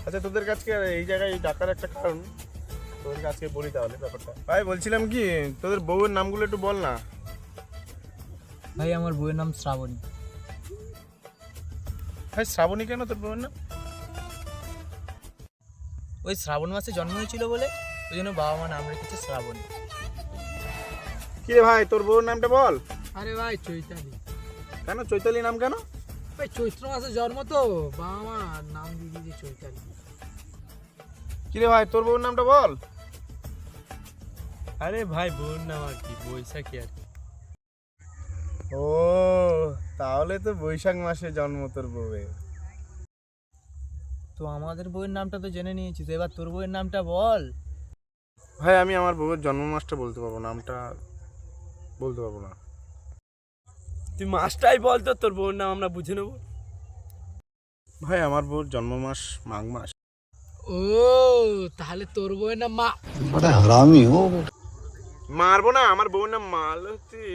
আচ্ছা তোদের কাছে এই জায়গায় ডাকার একটা কারণ, তোদের কাছে বলি তাহলে ব্যাপারটা। ভাই বলছিলাম কি, তোদের বউয়ের নামগুলো একটু বল না। ভাই আমার বউয়ের নাম শ্রাবণী। ভাই শ্রাবণী কেন তোর বউয়ের নাম? ওই শ্রাবণ মাসে জন্ম হয়েছিল বলে ওই জন্য বাবা মা নাম রেখেছে শ্রাবণী। কি রে ভাই, তোর বউয়ের নামটা বল। আরে ভাই চৈতালি। কেন চৈতালি নাম কেন? ভাই চৈত্র মাসে জন্ম তো, বাবা মা নাম দিয়ে দিয়েছে চৈতালি। কি রে ভাই, তোর বউয়ের নামটা বল। আরে ভাই বউর নাম আর কি, বৈশাখী আর কি। ও তাহলে তো বৈশাখ মাসে জন্ম তোর বউয়ের। তো আমাদের বউয়ের নামটা তো জেনে নিয়েছিস, এবার তোর বউয়ের নামটা বল। ভাই আমি আমার বউয়ের জন্ম মাসটা বলতে পারবো, নামটা বলতে পারবো না। তুই মাসটাই বল তো, তোর বউয়ের নাম আমরা বুঝে নেবো। ভাই আমার বউর জন্ম মাস মাঘ মাস। ও তাহলে তোর বউয়ের নাম মা। बड़ा हरामी हो। মারবো না, আমার বউয়ের নাম মালতী।